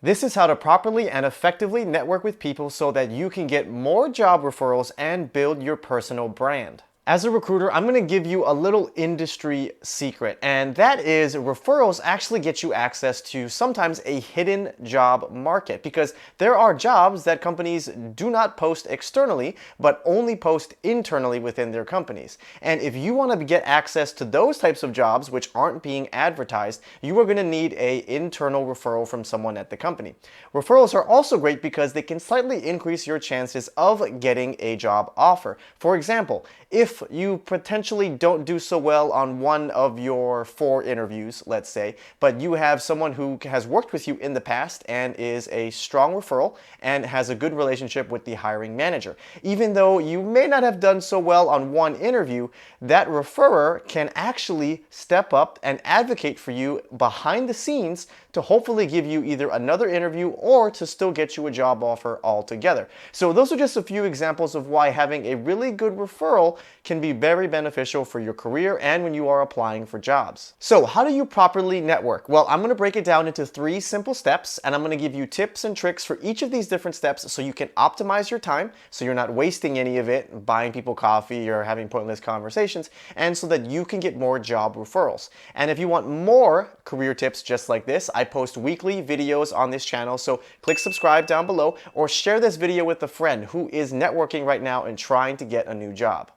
This is how to properly and effectively network with people so that you can get more job referrals and build your personal brand. As a recruiter, I'm going to give you a little industry secret, and that is referrals actually get you access to sometimes a hidden job market, because there are jobs that companies do not post externally but only post internally within their companies. And if you want to get access to those types of jobs which aren't being advertised, you are going to need an internal referral from someone at the company. Referrals are also great because they can slightly increase your chances of getting a job offer. For example, if you potentially don't do so well on one of your 4 interviews, let's say, but you have someone who has worked with you in the past and is a strong referral and has a good relationship with the hiring manager. Even though you may not have done so well on one interview, that referrer can actually step up and advocate for you behind the scenes to hopefully give you either another interview or to still get you a job offer altogether. So those are just a few examples of why having a really good referral can be very beneficial for your career and when you are applying for jobs. So how do you properly network? Well, I'm going to break it down into 3 simple steps, and I'm going to give you tips and tricks for each of these different steps so you can optimize your time, so you're not wasting any of it buying people coffee or having pointless conversations, and so that you can get more job referrals. And if you want more career tips just like this, I post weekly videos on this channel, so click subscribe down below or share this video with a friend who is networking right now and trying to get a new job.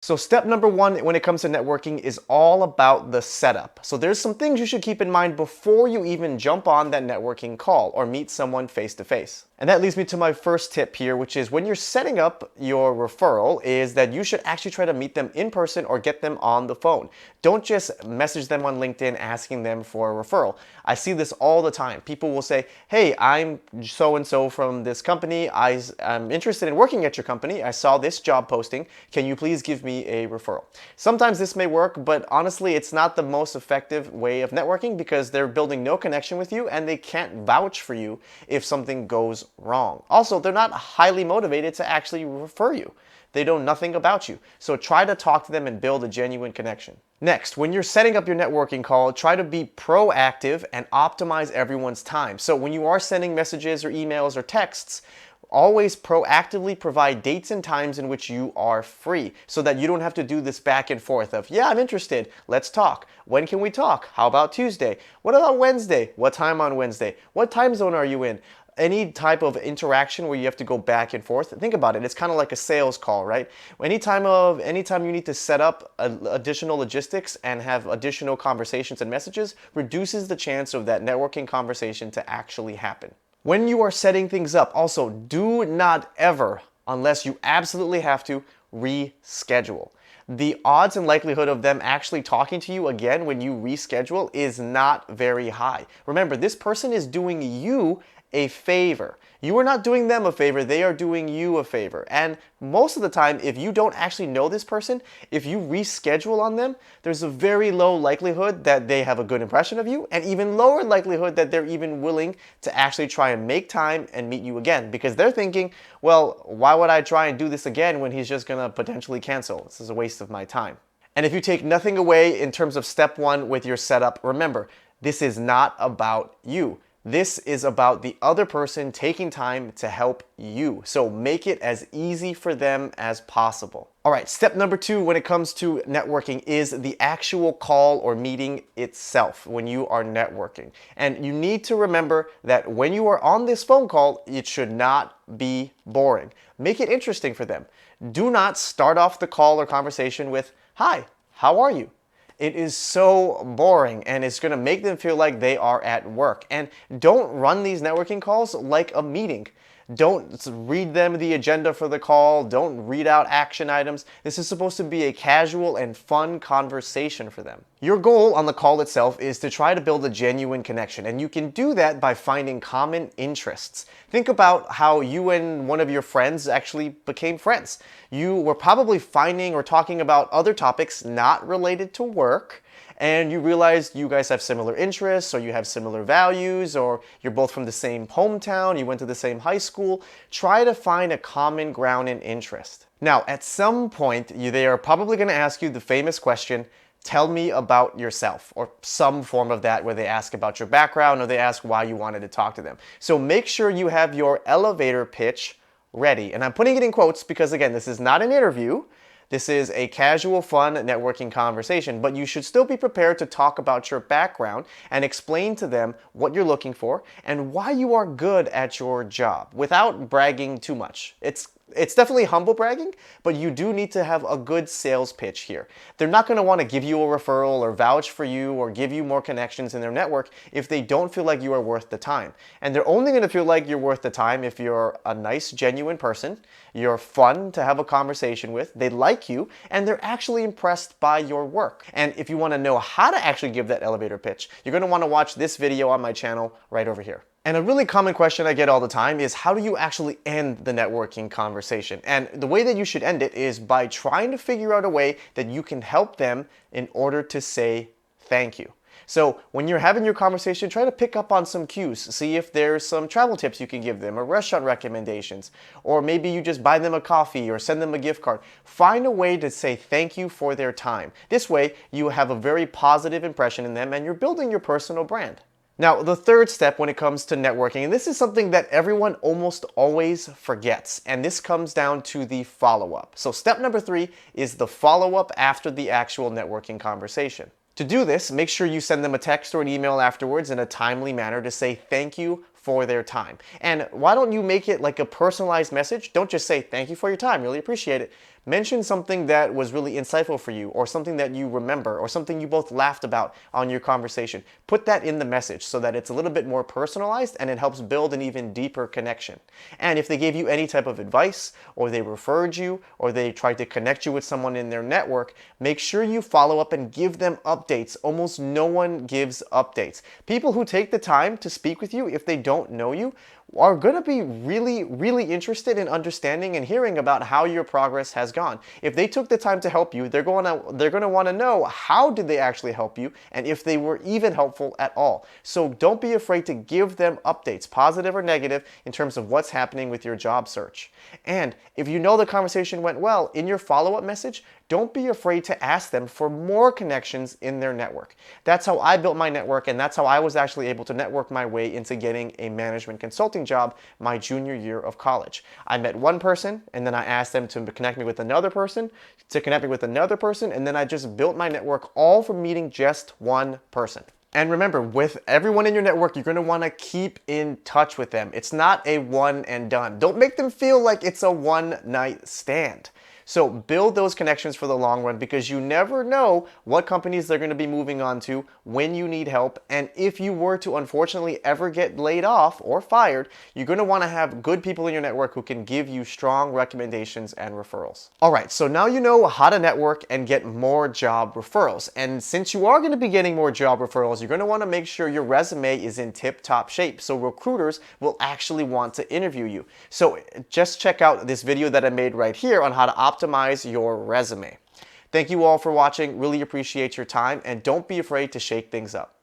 So step number 1 when it comes to networking is all about the setup. So there's some things you should keep in mind before you even jump on that networking call or meet someone face to face. And that leads me to my first tip here, which is when you're setting up your referral, is that you should actually try to meet them in person or get them on the phone. Don't just message them on LinkedIn asking them for a referral. I see this all the time. People will say, hey, I'm so-and-so from this company. I'm interested in working at your company. I saw this job posting. Can you please give me a referral? Sometimes this may work, but honestly, it's not the most effective way of networking because they're building no connection with you and they can't vouch for you if something goes wrong. Also, they're not highly motivated to actually refer you. They know nothing about you. So try to talk to them and build a genuine connection. Next, when you're setting up your networking call, try to be proactive and optimize everyone's time. So when you are sending messages or emails or texts, always proactively provide dates and times in which you are free so that you don't have to do this back and forth of, yeah, I'm interested, let's talk. When can we talk? How about Tuesday? What about Wednesday? What time on Wednesday? What time zone are you in? Any type of interaction where you have to go back and forth, think about it. It's kind of like a sales call, right? Anytime you need to set up additional logistics and have additional conversations and messages, reduces the chance of that networking conversation to actually happen. When you are setting things up, also do not ever, unless you absolutely have to, reschedule. The odds and likelihood of them actually talking to you again when you reschedule is not very high. Remember, this person is doing you a favor. You are not doing them a favor, they are doing you a favor. And most of the time, if you don't actually know this person, if you reschedule on them, there's a very low likelihood that they have a good impression of you, and even lower likelihood that they're even willing to actually try and make time and meet you again, because they're thinking, well, why would I try and do this again when he's just gonna potentially cancel? This is a waste of my time. And if you take nothing away in terms of step 1 with your setup, remember, this is not about you. This is about the other person taking time to help you. So make it as easy for them as possible. All right, step number 2 when it comes to networking is the actual call or meeting itself when you are networking. And you need to remember that when you are on this phone call, it should not be boring. Make it interesting for them. Do not start off the call or conversation with, "Hi, how are you?" It is so boring and it's going to make them feel like they are at work. And don't run these networking calls like a meeting. Don't read them the agenda for the call. Don't read out action items. This is supposed to be a casual and fun conversation for them. Your goal on the call itself is to try to build a genuine connection, and you can do that by finding common interests. Think about how you and one of your friends actually became friends. You were probably finding or talking about other topics not related to work, and you realize you guys have similar interests, or you have similar values, or you're both from the same hometown, you went to the same high school. Try to find a common ground and interest. Now, at some point, they are probably going to ask you the famous question, tell me about yourself, or some form of that where they ask about your background or they ask why you wanted to talk to them. So make sure you have your elevator pitch ready. And I'm putting it in quotes because, again, this is not an interview. This is a casual, fun networking conversation, but you should still be prepared to talk about your background and explain to them what you're looking for and why you are good at your job without bragging too much. It's definitely humble bragging, but you do need to have a good sales pitch here. They're not going to want to give you a referral or vouch for you or give you more connections in their network if they don't feel like you are worth the time. And they're only going to feel like you're worth the time if you're a nice, genuine person, you're fun to have a conversation with, they like you, and they're actually impressed by your work. And if you want to know how to actually give that elevator pitch, you're going to want to watch this video on my channel right over here. And a really common question I get all the time is, how do you actually end the networking conversation? And the way that you should end it is by trying to figure out a way that you can help them in order to say thank you. So when you're having your conversation, try to pick up on some cues. See if there's some travel tips you can give them, or restaurant recommendations, or maybe you just buy them a coffee or send them a gift card. Find a way to say thank you for their time. This way you have a very positive impression in them and you're building your personal brand. Now, the third step when it comes to networking, and this is something that everyone almost always forgets, and this comes down to the follow-up. So step number 3 is the follow-up after the actual networking conversation. To do this, make sure you send them a text or an email afterwards in a timely manner to say thank you for their time. And why don't you make it like a personalized message? Don't just say thank you for your time, really appreciate it. Mention something that was really insightful for you, or something that you remember, or something you both laughed about on your conversation. Put that in the message so that it's a little bit more personalized and it helps build an even deeper connection. And if they gave you any type of advice, or they referred you, or they tried to connect you with someone in their network, make sure you follow up and give them updates. Almost no one gives updates. People who take the time to speak with you, if they don't know you, are going to be really interested in understanding and hearing about how your progress has gone. If they took the time to help you, they're going to want to know how did they actually help you and if they were even helpful at all. So don't be afraid to give them updates, positive or negative, in terms of what's happening with your job search. And if you know the conversation went well, in your follow-up message, don't be afraid to ask them for more connections in their network. That's how I built my network, and that's how I was actually able to network my way into getting a management consulting job my junior year of college. I met one person, and then I asked them to connect me with another person, and then I just built my network all from meeting just one person. And remember, with everyone in your network, you're going to want to keep in touch with them. It's not a one and done. Don't make them feel like it's a one-night stand. So build those connections for the long run, because you never know what companies they're going to be moving on to when you need help. And if you were to unfortunately ever get laid off or fired, you're going to want to have good people in your network who can give you strong recommendations and referrals. All right, so now you know how to network and get more job referrals. And since you are going to be getting more job referrals, you're going to want to make sure your resume is in tip-top shape so recruiters will actually want to interview you. So just check out this video that I made right here on how to optimize your resume. Thank you all for watching. Really appreciate your time, and don't be afraid to shake things up.